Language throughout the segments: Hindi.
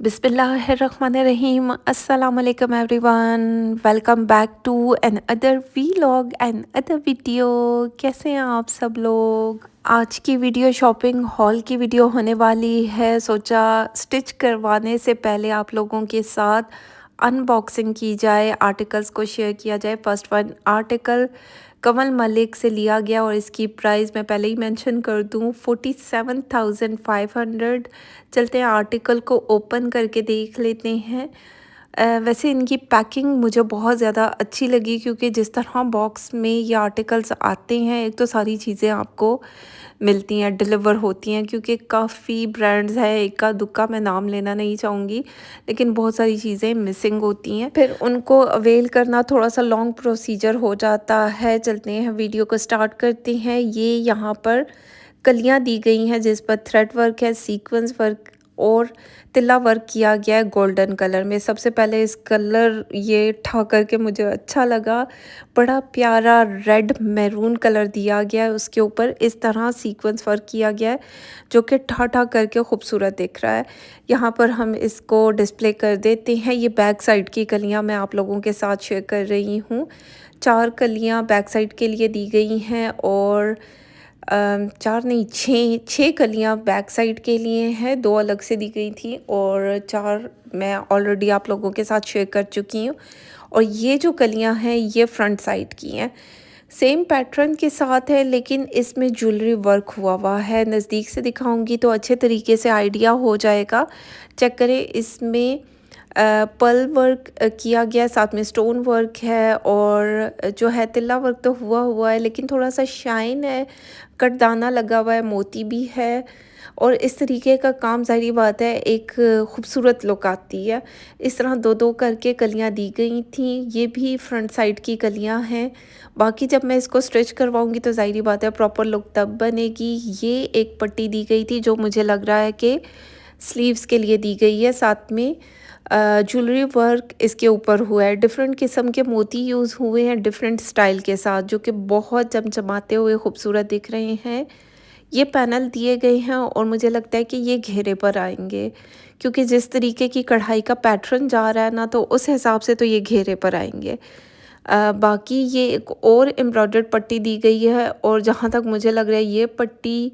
बिस्मिल्लाहिर्रहमानिर्रहीम अस्सलाम वालेकुम everyone. Welcome back to another vlog and other video. कैसे हैं आप सब लोग? आज की वीडियो शॉपिंग हॉल की वीडियो होने वाली है। सोचा स्टिच करवाने से पहले आप लोगों के साथ अनबॉक्सिंग की जाए, आर्टिकल्स को शेयर किया जाए। फर्स्ट वन आर्टिकल कमल मलिक से लिया गया और इसकी प्राइस मैं पहले ही मेंशन कर दूं 47,500। चलते हैं आर्टिकल को ओपन करके देख लेते हैं। वैसे इनकी पैकिंग मुझे बहुत ज़्यादा अच्छी लगी क्योंकि जिस तरह बॉक्स में ये आर्टिकल्स आते हैं, एक तो सारी चीज़ें आपको मिलती हैं, डिलीवर होती हैं, क्योंकि काफ़ी ब्रांड्स हैं, इक्का दुक्का मैं नाम लेना नहीं चाहूँगी, लेकिन बहुत सारी चीज़ें मिसिंग होती हैं, फिर उनको अवेल करना थोड़ा सा लॉन्ग प्रोसीजर हो जाता है। चलते हैं वीडियो को स्टार्ट करते हैं। ये यहाँ पर कलियाँ दी गई हैं जिस पर थ्रेड वर्क है, सीक्वेंस वर्क और तिल्ला वर्क किया गया है गोल्डन कलर में। सबसे पहले इस कलर ये ठा करके मुझे अच्छा लगा, बड़ा प्यारा रेड मैरून कलर दिया गया है, उसके ऊपर इस तरह सीक्वेंस वर्क किया गया है जो कि ठा ठा करके खूबसूरत दिख रहा है। यहाँ पर हम इसको डिस्प्ले कर देते हैं। ये बैक साइड की कलियाँ मैं आप लोगों के साथ शेयर कर रही हूँ। 4 कलियाँ बैक साइड के लिए दी गई हैं और 4 नहीं 6 कलियाँ बैक साइड के लिए हैं, 2 अलग से दी गई थी और 4 मैं ऑलरेडी आप लोगों के साथ शेयर कर चुकी हूँ। और ये जो कलियाँ हैं ये फ्रंट साइड की हैं, सेम पैटर्न के साथ है लेकिन इसमें ज्वेलरी वर्क हुआ है। नज़दीक से दिखाऊंगी तो अच्छे तरीके से आइडिया हो जाएगा। चेक करें, इसमें पर्ल वर्क किया गया, साथ में स्टोन वर्क है और जो है तिल्ला वर्क तो हुआ है लेकिन थोड़ा सा शाइन है, कटदाना लगा हुआ है, मोती भी है और इस तरीके का काम ज़ाहिर बात है एक खूबसूरत लुक आती है। इस तरह दो दो करके कलियां दी गई थी, ये भी फ्रंट साइड की कलियां हैं। बाकी जब मैं इसको स्टिच करवाऊंगी तो ज़ाहिर बात है प्रॉपर लुक तब बनेगी। ये एक पट्टी दी गई थी जो मुझे लग रहा है कि स्लीव्स के लिए दी गई है, साथ में ज्वेलरी वर्क इसके ऊपर हुआ है। डिफरेंट किस्म के मोती यूज़ हुए हैं डिफरेंट स्टाइल के साथ, जो कि बहुत चमचमाते हुए खूबसूरत दिख रहे हैं। ये पैनल दिए गए हैं और मुझे लगता है कि ये घेरे पर आएंगे, क्योंकि जिस तरीके की कढ़ाई का पैटर्न जा रहा है ना, तो उस हिसाब से तो ये घेरे पर आएंगे। बाकी ये एक और एम्ब्रॉयडर्ड पट्टी दी गई है और जहाँ तक मुझे लग रहा है ये पट्टी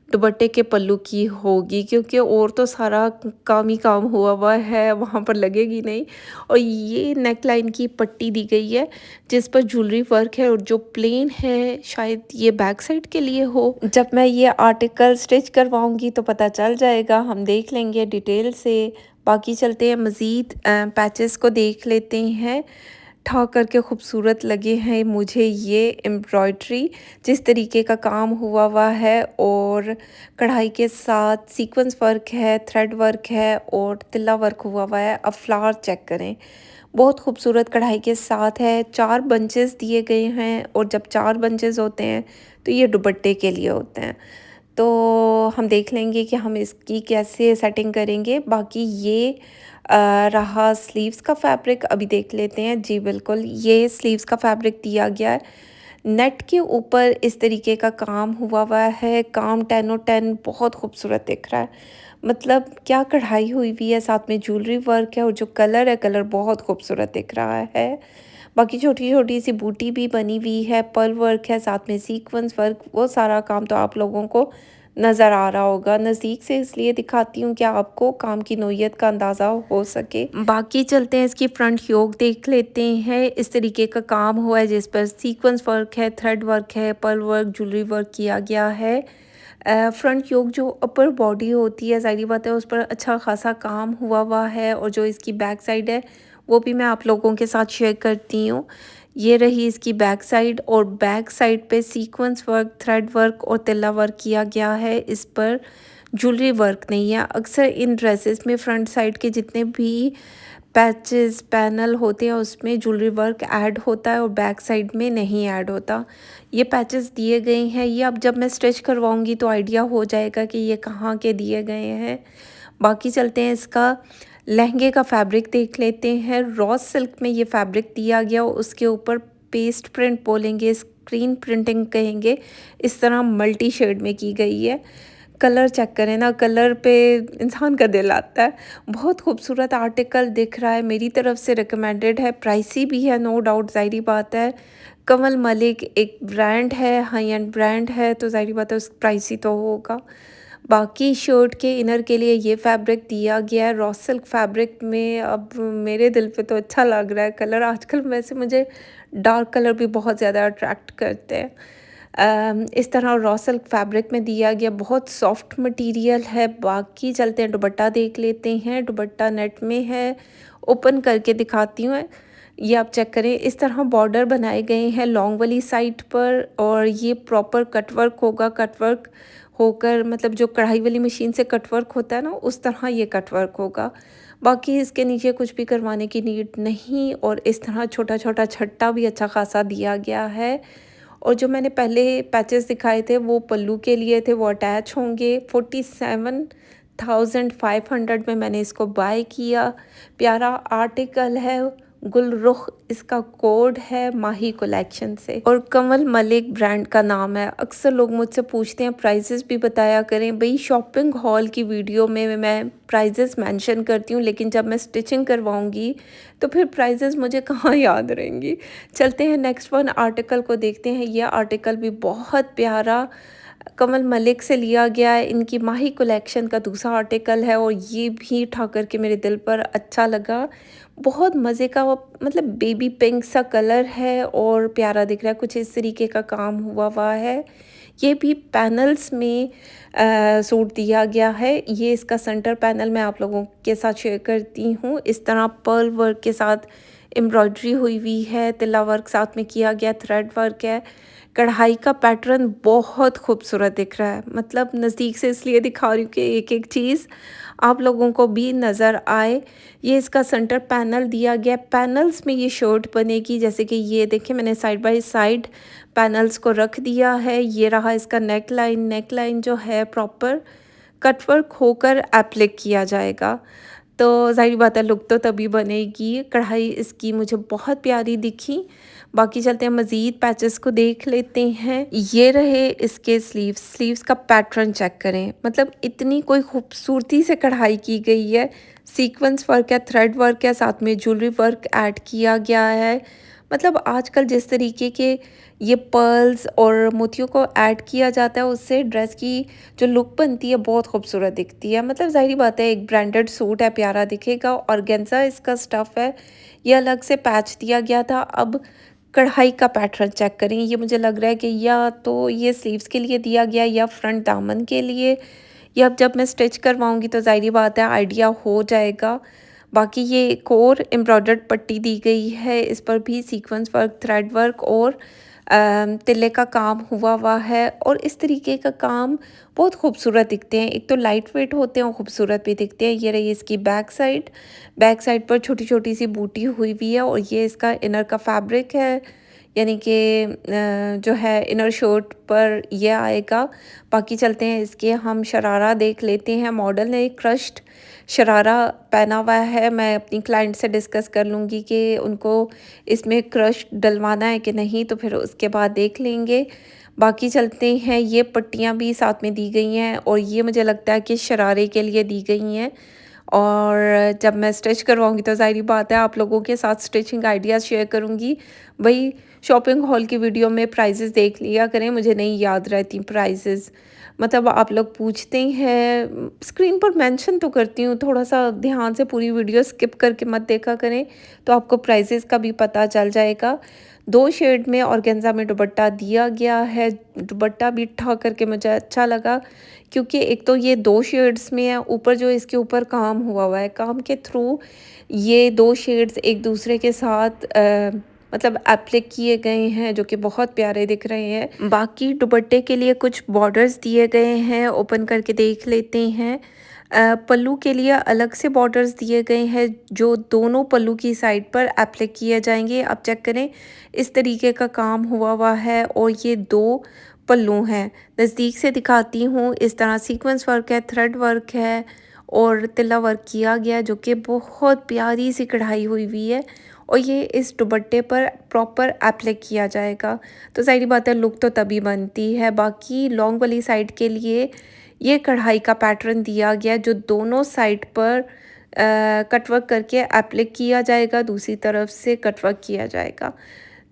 दुपट्टे के पल्लू की होगी, क्योंकि और तो सारा काम ही काम हुआ है, वहाँ पर लगेगी नहीं। और ये नेक लाइन की पट्टी दी गई है जिस पर ज्वेलरी वर्क है और जो प्लेन है शायद ये बैक साइड के लिए हो। जब मैं ये आर्टिकल स्टिच करवाऊंगी तो पता चल जाएगा, हम देख लेंगे डिटेल से। बाकी चलते हैं मज़ीद पैचेस को देख लेते हैं। ठा करके खूबसूरत लगे हैं मुझे ये एम्ब्रॉयडरी, जिस तरीके का काम हुआ है और कढ़ाई के साथ सीक्वेंस वर्क है, थ्रेड वर्क है और तिल्ला वर्क हुआ है। अब फ्लावर चेक करें, बहुत खूबसूरत कढ़ाई के साथ है। 4 बंचेस दिए गए हैं और जब 4 बंचेस होते हैं तो ये दुपट्टे के लिए होते हैं। तो हम देख लेंगे कि हम इसकी कैसे सेटिंग करेंगे। बाकी ये रहा स्लीव्स का फैब्रिक, अभी देख लेते हैं। जी बिल्कुल, ये स्लीव्स का फैब्रिक दिया गया है। नेट के ऊपर इस तरीके का काम हुआ है, काम 10 और 10 बहुत खूबसूरत दिख रहा है। मतलब क्या कढ़ाई हुई है, साथ में ज्वेलरी वर्क है और जो कलर है, कलर बहुत खूबसूरत दिख रहा है। बाकी छोटी छोटी सी बूटी भी बनी हुई है, पर्ल वर्क है, साथ में सीक्वेंस वर्क, वो सारा काम तो आप लोगों को नज़र आ रहा होगा। नज़दीक से इसलिए दिखाती हूँ कि आपको काम की नोयत का अंदाज़ा हो सके। बाकी चलते हैं इसकी फ्रंट योक देख लेते हैं। इस तरीके का काम हुआ है जिस पर सीक्वेंस वर्क है, थ्रेड वर्क है, पर्ल वर्क, ज्वेलरी वर्क किया गया है। फ्रंट योक जो अपर बॉडी होती है, ज़ाहिर बात है उस पर अच्छा खासा काम हुआ है और जो इसकी बैक साइड है वो भी मैं आप लोगों के साथ शेयर करती हूँ। ये रही इसकी बैक साइड और बैक साइड पे सीक्वेंस वर्क, थ्रेड वर्क और तिल्ला वर्क किया गया है। इस पर ज्वेलरी वर्क नहीं है। अक्सर इन ड्रेसेस में फ्रंट साइड के जितने भी पैचेस पैनल होते हैं उसमें ज्वेलरी वर्क ऐड होता है और बैक साइड में नहीं ऐड होता। ये पैचेस दिए गए हैं, ये अब जब मैं स्टिच करवाऊंगी तो आइडिया हो जाएगा कि ये कहाँ के दिए गए हैं। बाकी चलते हैं इसका लहंगे का फैब्रिक देख लेते हैं। रॉ सिल्क में ये फैब्रिक दिया गया, उसके ऊपर पेस्ट प्रिंट बोलेंगे, स्क्रीन प्रिंटिंग कहेंगे, इस तरह मल्टी शेड में की गई है। कलर चेक करें ना, कलर पे इंसान का दिल आता है। बहुत खूबसूरत आर्टिकल दिख रहा है, मेरी तरफ से रिकमेंडेड है, प्राइसी भी है नो डाउट, ज़ाहिर बात है। कंवल मलिक एक ब्रांड है, हाई एंड ब्रांड है, तो ज़ाहिर बात है उस प्राइसी तो होगा। बाकी शर्ट के इनर के लिए ये फैब्रिक दिया गया है रॉ सिल्क फैब्रिक में। अब मेरे दिल पे तो अच्छा लग रहा है कलर। आजकल वैसे मुझे डार्क कलर भी बहुत ज़्यादा अट्रैक्ट करते हैं। इस तरह रॉ सिल्क फैब्रिक में दिया गया, बहुत सॉफ्ट मटेरियल है। बाकी चलते हैं दुपट्टा देख लेते हैं। दुपट्टा नेट में है, ओपन करके दिखाती हूँ। ये आप चेक करें, इस तरह बॉर्डर बनाए गए हैं लॉन्ग वाली साइड पर, और ये प्रॉपर कटवर्क होगा। कटवर्क होकर मतलब जो कढ़ाई वाली मशीन से कटवर्क होता है ना, उस तरह ये कटवर्क होगा। बाकी इसके नीचे कुछ भी करवाने की नीड नहीं, और इस तरह छोटा छोटा छट्टा भी अच्छा खासा दिया गया है। और जो मैंने पहले पैचेस दिखाए थे वो पल्लू के लिए थे, वो अटैच होंगे। 47,500 में मैंने इसको बाय किया। प्यारा आर्टिकल है, गुलरुख इसका कोड है माही कलेक्शन से, और कंवल मलिक ब्रांड का नाम है। अक्सर लोग मुझसे पूछते हैं प्राइजेस भी बताया करें। भाई शॉपिंग हॉल की वीडियो में मैं प्राइजेस मेंशन करती हूँ, लेकिन जब मैं स्टिचिंग करवाऊँगी तो फिर प्राइजेस मुझे कहाँ याद रहेंगी। चलते हैं नेक्स्ट वन आर्टिकल को देखते हैं। यह आर्टिकल भी बहुत प्यारा कंवल मलिक से लिया गया है, इनकी माही कलेक्शन का दूसरा आर्टिकल है, और ये भी उठा कर के मेरे दिल पर अच्छा लगा। बहुत मज़े का वो मतलब बेबी पिंक सा कलर है और प्यारा दिख रहा है, कुछ इस तरीके का काम हुआ हुआ है। ये भी पैनल्स में सूट दिया गया है। ये इसका सेंटर पैनल मैं आप लोगों के साथ शेयर करती हूँ। इस तरह पर्ल वर्क के साथ एम्ब्रॉयडरी हुई हुई है, तिल्ला वर्क साथ में किया गया, थ्रेड वर्क है। कढ़ाई का पैटर्न बहुत खूबसूरत दिख रहा है, मतलब नज़दीक से इसलिए दिखा रही हूँ कि एक एक चीज़ आप लोगों को भी नज़र आए। ये इसका सेंटर पैनल दिया गया, पैनल्स में ये शर्ट बनेगी। जैसे कि ये देखिए मैंने साइड बाय साइड पैनल्स को रख दिया है। ये रहा इसका नेक लाइन, नेक लाइन जो है प्रॉपर कटवर्क होकर एप्लिक किया जाएगा, तो ज़ाहिर बात है लुक तो तभी बनेगी। कढ़ाई इसकी मुझे बहुत प्यारी दिखी। बाकी चलते हैं मज़ीद पैचेस को देख लेते हैं। ये रहे इसके स्लीव्स, स्लीव्स का पैटर्न चेक करें, मतलब इतनी कोई खूबसूरती से कढ़ाई की गई है। सीक्वेंस वर्क है, थ्रेड वर्क है, साथ में ज्वेलरी वर्क ऐड किया गया है। मतलब आजकल जिस तरीके के ये पर्ल्स और मोतियों को ऐड किया जाता है, उससे ड्रेस की जो लुक बनती है बहुत खूबसूरत दिखती है। मतलब ज़ाहिर बात है एक ब्रांडेड सूट है, प्यारा दिखेगा। ऑर्गेन्जा इसका स्टफ़ है, ये अलग से पैच दिया गया था। अब कढ़ाई का पैटर्न चेक करें, ये मुझे लग रहा है कि या तो ये स्लीव्स के लिए दिया गया या फ्रंट दामन के लिए। ये अब जब मैं स्टिच करवाऊँगी तो ज़ाहिर बात है आइडिया हो जाएगा। बाकी ये एक और एम्ब्रॉयडर्ड पट्टी दी गई है, इस पर भी सीक्वेंस वर्क, थ्रेड वर्क और तिल्ले का काम हुआ हुआ है। और इस तरीके का काम बहुत खूबसूरत दिखते हैं, एक तो लाइट वेट होते हैं और ख़ूबसूरत भी दिखते हैं। ये रही इसकी बैक साइड पर छोटी छोटी सी बूटी हुई हुई है, और ये इसका इनर का फैब्रिक है, यानी कि जो है इनर शर्ट पर ये आएगा। बाकी चलते हैं इसके हम शरारा देख लेते हैं। मॉडल ने क्रश्ड शरारा पहना हुआ है। मैं अपनी क्लाइंट से डिस्कस कर लूँगी कि उनको इसमें क्रश डलवाना है कि नहीं, तो फिर उसके बाद देख लेंगे। बाकी चलते हैं, ये पट्टियाँ भी साथ में दी गई हैं, और ये मुझे लगता है कि शरारे के लिए दी गई हैं। और जब मैं स्टिच करवाऊँगी तो ज़ाहिर बात है आप लोगों के साथ स्टिचिंग आइडियाज़ शेयर करूँगी। वही शॉपिंग हॉल की वीडियो में प्राइसेस देख लिया करें, मुझे नहीं याद रहती प्राइसेस। मतलब आप लोग पूछते हैं, स्क्रीन पर मेंशन तो करती हूँ, थोड़ा-सा ध्यान से पूरी वीडियो स्किप करके मत देखा करें, तो आपको प्राइसेस का भी पता चल जाएगा। 2 शेड में ऑर्गेन्जा में दुपट्टा दिया गया है। दुपट्टा भी उठा करके मुझे अच्छा लगा, क्योंकि एक तो ये 2 शेड्स में है, ऊपर जो इसके ऊपर काम हुआ हुआ है, काम के थ्रू ये 2 शेड्स एक दूसरे के साथ मतलब एप्लिक किए गए हैं, जो कि बहुत प्यारे दिख रहे हैं। बाकी दुपट्टे के लिए कुछ बॉर्डर्स दिए गए हैं, ओपन करके देख लेते हैं। पल्लू के लिए अलग से बॉर्डर्स दिए गए हैं, जो दोनों पल्लू की साइड पर एप्लिक किए जाएंगे। अब चेक करें, इस तरीके का काम हुआ हुआ है, और ये 2 पल्लू हैं। नज़दीक से दिखाती हूँ, इस तरह सीक्वेंस वर्क है, थ्रेड वर्क है और तिल्ला वर्क किया गया, जो कि बहुत प्यारी सी कढ़ाई हुई हुई है, और ये इस दुपट्टे पर प्रॉपर एप्लाई किया जाएगा। तो ज़ाहिर बात है लुक तो तभी बनती है। बाकी लॉन्ग वाली साइड के लिए ये कढ़ाई का पैटर्न दिया गया है जो दोनों साइड पर कटवर्क करके एप्लिक किया जाएगा, दूसरी तरफ से कटवर्क किया जाएगा।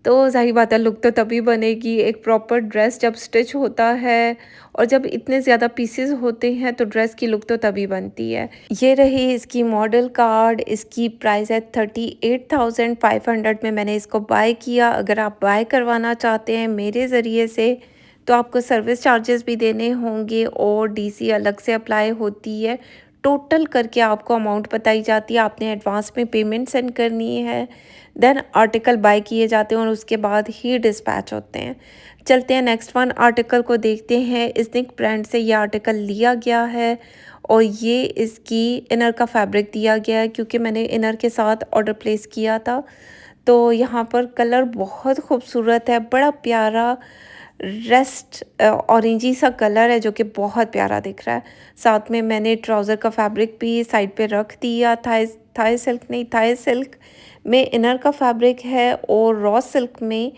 तो ज़ाहिर बात है लुक तो तभी बनेगी, एक प्रॉपर ड्रेस जब स्टिच होता है और जब इतने ज़्यादा पीसेस होते हैं तो ड्रेस की लुक तो तभी बनती है। ये रही इसकी मॉडल कार्ड, इसकी प्राइस है 38,500 में मैंने इसको बाय किया। अगर आप बाय करवाना चाहते हैं मेरे ज़रिए से तो आपको सर्विस चार्जेस भी देने होंगे और डीसी अलग से अप्लाई होती है। टोटल करके आपको अमाउंट बताई जाती है, आपने एडवांस में पेमेंट सेंड करनी है, देन आर्टिकल बाय किए जाते हैं और उसके बाद ही डिस्पैच होते हैं। चलते हैं नेक्स्ट वन आर्टिकल को देखते हैं। इस्निक ब्रांड से ये आर्टिकल लिया गया है और ये इसकी इनर का फैब्रिक दिया गया है क्योंकि मैंने इनर के साथ ऑर्डर प्लेस किया था। तो यहाँ पर कलर बहुत खूबसूरत है, बड़ा प्यारा रेस्ट ऑरेंजी सा कलर है जो कि बहुत प्यारा दिख रहा है। साथ में मैंने ट्राउज़र का फैब्रिक भी साइड पे रख दिया। थाई सिल्क नहीं, थाई सिल्क में इनर का फैब्रिक है और रॉ सिल्क में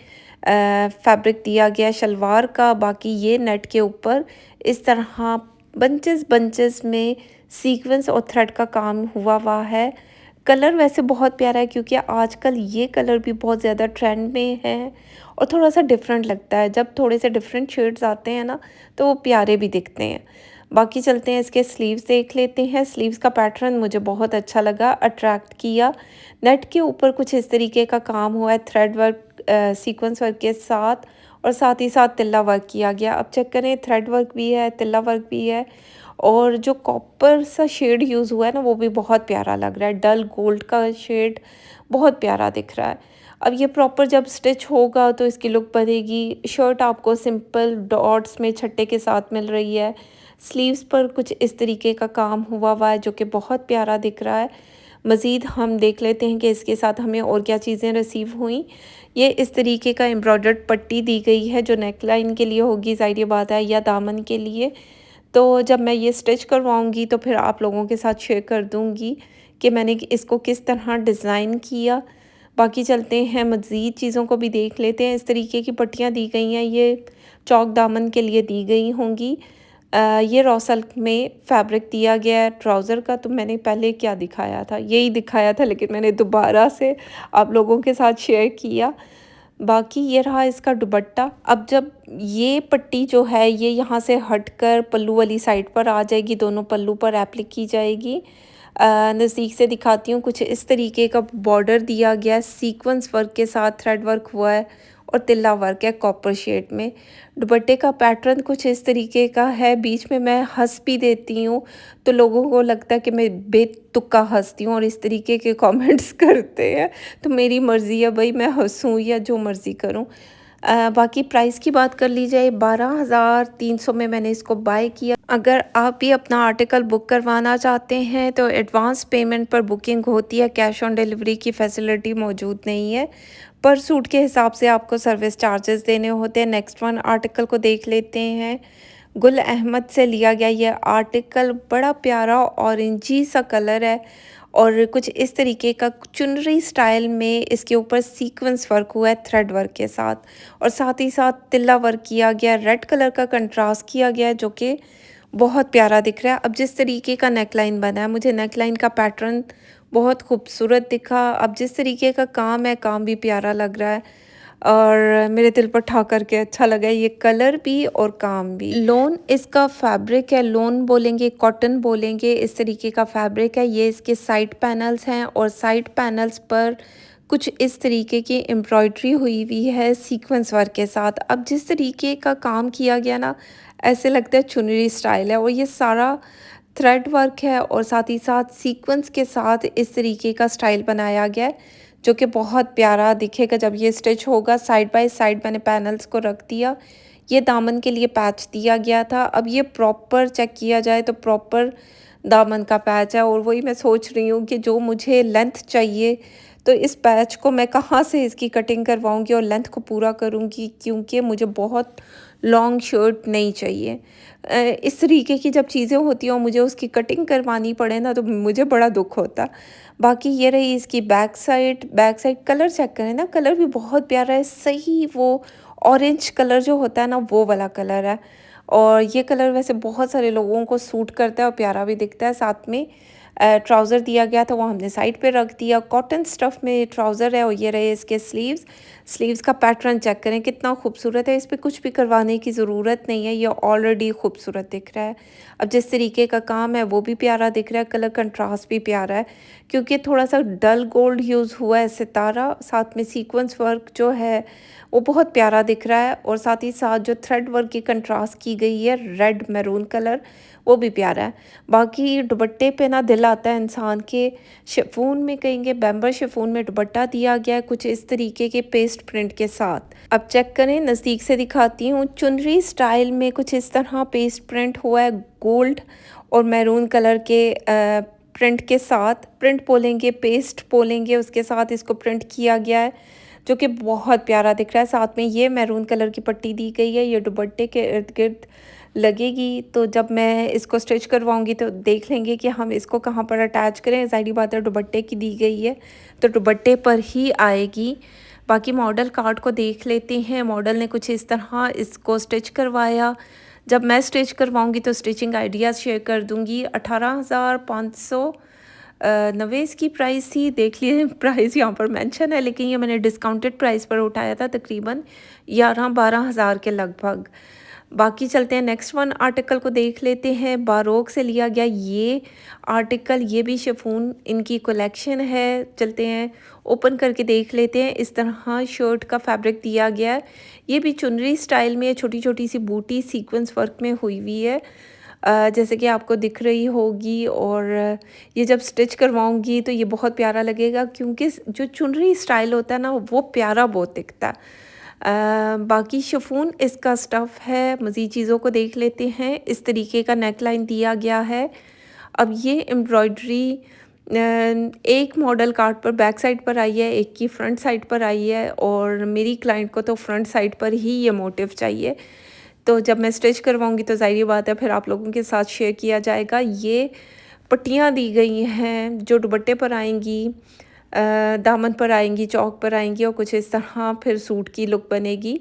फैब्रिक दिया गया शलवार का। बाकी ये नेट के ऊपर इस तरह बंचेस बंचेस में सीक्वेंस और थ्रेड का काम हुआ है। कलर वैसे बहुत प्यारा है क्योंकि आजकल ये कलर भी बहुत ज़्यादा ट्रेंड में है और थोड़ा सा डिफरेंट लगता है। जब थोड़े से डिफरेंट शेड्स आते हैं ना तो वो प्यारे भी दिखते हैं। बाकी चलते हैं इसके स्लीव्स देख लेते हैं। स्लीव्स का पैटर्न मुझे बहुत अच्छा लगा, अट्रैक्ट किया। नेट के ऊपर कुछ इस तरीके का काम हुआ है थ्रेड वर्क सीक्वेंस वर्क के साथ और साथ ही साथ तिल्ला वर्क किया गया। अब चेक करें, थ्रेड वर्क भी है, तिल्ला वर्क भी है और जो कॉपर सा शेड यूज़ हुआ है ना वो भी बहुत प्यारा लग रहा है। डल गोल्ड का शेड बहुत प्यारा दिख रहा है। अब ये प्रॉपर जब स्टिच होगा तो इसकी लुक बनेगी। शर्ट आपको सिंपल डॉट्स में छट्टे के साथ मिल रही है। स्लीव्स पर कुछ इस तरीके का काम हुआ है जो कि बहुत प्यारा दिख रहा है। मज़ीद हम देख लेते हैं कि इसके साथ हमें और क्या चीज़ें रिसीव हुई। ये इस तरीके का एम्ब्रॉयडर्ड पट्टी दी गई है जो नेक लाइन के लिए होगी, ज़ाहिर बात है, या दामन के लिए। तो जब मैं ये स्टिच करवाऊँगी तो फिर आप लोगों के साथ शेयर कर दूँगी कि मैंने इसको किस तरह डिज़ाइन किया। बाकी चलते हैं मज़ीद चीज़ों को भी देख लेते हैं। इस तरीके की पट्टियाँ दी गई हैं, ये चौक दामन के लिए दी गई होंगी। ये रॉ सिल्क में फैब्रिक दिया गया है ट्राउज़र का। तो मैंने पहले क्या दिखाया था, यही दिखाया था लेकिन मैंने दोबारा से आप लोगों के साथ शेयर किया। बाकी ये रहा इसका दुपट्टा। अब जब ये पट्टी जो है ये यहाँ से हटकर पल्लू वाली साइड पर आ जाएगी, दोनों पल्लू पर एप्लिक की जाएगी। नज़दीक से दिखाती हूँ। कुछ इस तरीके का बॉर्डर दिया गया है, सीक्वेंस वर्क के साथ थ्रेड वर्क हुआ है और तिल्ला वर्क है कॉपर शेड में। दुपट्टे का पैटर्न कुछ इस तरीके का है। बीच में मैं हंस भी देती हूँ तो लोगों को लगता है कि मैं बेतुक्का हंसती हूँ और इस तरीके के कमेंट्स करते हैं। तो मेरी मर्ज़ी है भाई, मैं हंसूँ या जो मर्ज़ी करूँ। बाकी प्राइस की बात कर ली जाए, 12,300 में मैंने इसको बाय किया। अगर आप भी अपना आर्टिकल बुक करवाना चाहते हैं तो एडवांस पेमेंट पर बुकिंग होती है, कैश ऑन डिलीवरी की फैसिलिटी मौजूद नहीं है। पर सूट के हिसाब से आपको सर्विस चार्जेस देने होते हैं। नेक्स्ट वन आर्टिकल को देख लेते हैं। गुल अहमद से लिया गया ये आर्टिकल, बड़ा प्यारा ऑरेंजी सा कलर है और कुछ इस तरीके का चुनरी स्टाइल में इसके ऊपर सीक्वेंस वर्क हुआ है थ्रेड वर्क के साथ और साथ ही साथ तिल्ला वर्क किया गया, रेड कलर का कंट्रास्ट किया गया है जो कि बहुत प्यारा दिख रहा है। अब जिस तरीके का नेकलाइन बना है, मुझे नेकलाइन का पैटर्न बहुत खूबसूरत दिखा। अब जिस तरीके का काम है, काम भी प्यारा लग रहा है और मेरे दिल पर ठा करके अच्छा लगा है, ये कलर भी और काम भी। लोन इसका फैब्रिक है, लोन बोलेंगे, कॉटन बोलेंगे, इस तरीके का फैब्रिक है। ये इसके साइड पैनल्स हैं और साइड पैनल्स पर कुछ इस तरीके की एम्ब्रॉयडरी हुई है सीक्वेंस वर्क के साथ। अब जिस तरीके का काम किया गया ना, ऐसे लगता है चुनरी स्टाइल है और ये सारा थ्रेड वर्क है और साथ ही साथ सीक्वेंस के साथ इस तरीके का स्टाइल बनाया गया है जो कि बहुत प्यारा दिखेगा जब ये स्टिच होगा। साइड बाय साइड मैंने पैनल्स को रख दिया। ये दामन के लिए पैच दिया गया था। अब ये प्रॉपर चेक किया जाए तो प्रॉपर दामन का पैच है और वही मैं सोच रही हूँ कि जो मुझे लेंथ चाहिए तो इस पैच को मैं कहाँ से इसकी कटिंग करवाऊँगी और लेंथ को पूरा करूँगी क्योंकि मुझे बहुत लॉन्ग शर्ट नहीं चाहिए। इस तरीके की जब चीज़ें होती हैं और मुझे उसकी कटिंग करवानी पड़े ना तो मुझे बड़ा दुख होता। बाकी ये रही इसकी बैक साइड कलर चेक करें ना, कलर भी बहुत प्यारा है। सही वो ऑरेंज कलर जो होता है ना वो वाला कलर है और ये कलर वैसे बहुत सारे लोगों को सूट करता है और प्यारा भी दिखता है। साथ में ट्राउज़र दिया गया था, वो हमने साइड पे रख दिया। कॉटन स्टफ़ में ट्राउज़र है और ये रहे इसके स्लीव्स। स्लीव्स का पैटर्न चेक करें कितना खूबसूरत है, इस पे कुछ भी करवाने की ज़रूरत नहीं है, ये ऑलरेडी खूबसूरत दिख रहा है। अब जिस तरीके का काम है वो भी प्यारा दिख रहा है, कलर कंट्रास्ट भी प्यारा है क्योंकि थोड़ा-सा डल गोल्ड यूज़ हुआ है सितारा, साथ में सीक्वेंस वर्क जो है वो बहुत प्यारा दिख रहा है और साथ ही साथ जो थ्रेड वर्क की कंट्रास्ट की गई है रेड मैरून कलर, वो भी प्यारा है। बाकी दुपट्टे पे ना दिल आता है इंसान के, शिफॉन में कहेंगे बैम्बर शिफॉन में दुपट्टा दिया गया है कुछ इस तरीके के पेस्ट प्रिंट के साथ। अब चेक करें, नज़दीक से दिखाती हूँ। चुनरी स्टाइल में कुछ इस तरह पेस्ट प्रिंट हुआ है गोल्ड और मैरून कलर के प्रिंट के साथ। प्रिंट बोलेंगे, पेस्ट बोलेंगे, उसके साथ इसको प्रिंट किया गया है जो कि बहुत प्यारा दिख रहा है। साथ में ये मैरून कलर की पट्टी दी गई है, ये दुपट्टे के इर्द-गिर्द लगेगी। तो जब मैं इसको स्टिच करवाऊँगी तो देख लेंगे कि हम इसको कहाँ पर अटैच करें। ज़ाहिर बात है दुपट्टे की दी गई है तो दुपट्टे पर ही आएगी। बाकी मॉडल कार्ड को देख लेते हैं। मॉडल ने कुछ इस तरह इसको स्टिच करवाया। जब मैं स्टिच करवाऊँगी तो स्टिचिंग आइडियाज़ शेयर कर दूँगी। 18,590 इसकी प्राइस थी। देख लिए प्राइस यहाँ पर मेंशन है, लेकिन ये मैंने डिस्काउंटेड प्राइस पर उठाया था, तकरीबन 11-12 हज़ार के लगभग। बाकी चलते हैं नेक्स्ट वन आर्टिकल को देख लेते हैं। बारोक से लिया गया ये आर्टिकल, ये भी शिफॉन इनकी कलेक्शन है। चलते हैं ओपन करके देख लेते हैं। इस तरह शर्ट का फैब्रिक दिया गया है, ये भी चुनरी स्टाइल में छोटी छोटी सी बूटी सीक्वेंस वर्क में हुई हुई है, जैसे कि आपको दिख रही होगी। और ये जब स्टिच करवाऊंगी तो ये बहुत प्यारा लगेगा क्योंकि जो चुनरी स्टाइल होता है ना वो प्यारा बहुत दिखता है। बाकी शिफॉन इसका स्टफ़ है। मज़ीद चीज़ों को देख लेते हैं। इस तरीके का नेक लाइन दिया गया है। अब ये एम्ब्रॉयडरी एक मॉडल कार्ड पर बैक साइड पर आई है, एक की फ्रंट साइड पर आई है और मेरी क्लाइंट को तो फ्रंट साइड पर ही ये मोटिव चाहिए। तो जब मैं स्टिच करवाऊँगी तो ज़ाहिर बात है फिर आप लोगों के साथ शेयर किया जाएगा। ये पट्टियाँ दी गई हैं जो दुपट्टे पर आएँगी, दामन पर आएँगी, चौक पर आएँगी और कुछ इस तरह फिर सूट की लुक बनेगी।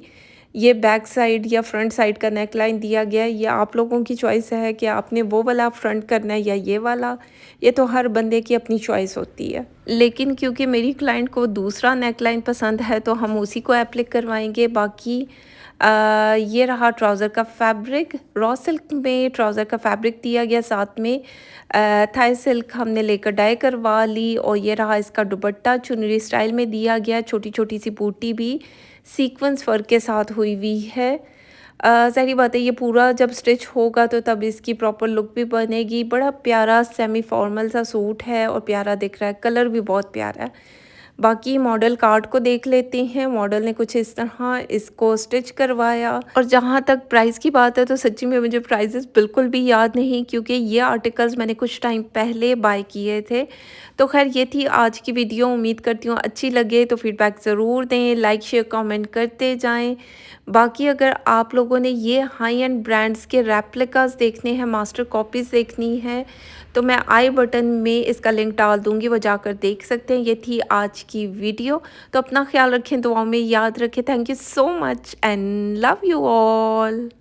ये बैक साइड या फ्रंट साइड का नेक लाइन दिया गया है। ये आप लोगों की चॉइस है कि आपने वो वाला फ्रंट करना है या ये वाला, ये तो हर बंदे की अपनी चॉइस होती है। लेकिन क्योंकि मेरी क्लाइंट को दूसरा नेक लाइन पसंद है तो हम उसी को एप्लिक करवाएंगे। बाकी ये रहा ट्राउज़र का फैब्रिक। रॉ सिल्क में ट्राउज़र का फैब्रिक दिया गया, साथ में थाई सिल्क हमने लेकर डाई करवा ली और ये रहा इसका दुपट्टा चुनरी स्टाइल में दिया गया। छोटी छोटी सी बूटी भी सीक्वेंस वर्क के साथ हुई हुई है। ज़ाहिर बात है ये पूरा जब स्टिच होगा तो तब इसकी प्रॉपर लुक भी बनेगी। बड़ा प्यारा सेमी फॉर्मल सा सूट है और प्यारा दिख रहा है, कलर भी बहुत प्यारा है। बाकी मॉडल कार्ड को देख लेते हैं। मॉडल ने कुछ इस तरह इसको स्टिच करवाया। और जहाँ तक प्राइस की बात है तो सच्ची में मुझे प्राइसेस बिल्कुल भी याद नहीं क्योंकि ये आर्टिकल्स मैंने कुछ टाइम पहले बाय किए थे। तो खैर ये थी आज की वीडियो। उम्मीद करती हूँ अच्छी लगे तो फीडबैक ज़रूर दें, लाइक शेयर कमेंट करते जाएं। बाकी अगर आप लोगों ने ये हाई एंड ब्रांड्स के रेप्लिकास देखने हैं, मास्टर कॉपीज़ देखनी है, तो मैं आई बटन में इसका लिंक डाल दूँगी, वो जाकर देख सकते हैं। ये थी आज की वीडियो। तो अपना ख्याल रखें, दुआओं में याद रखें। Thank you so much and love you all.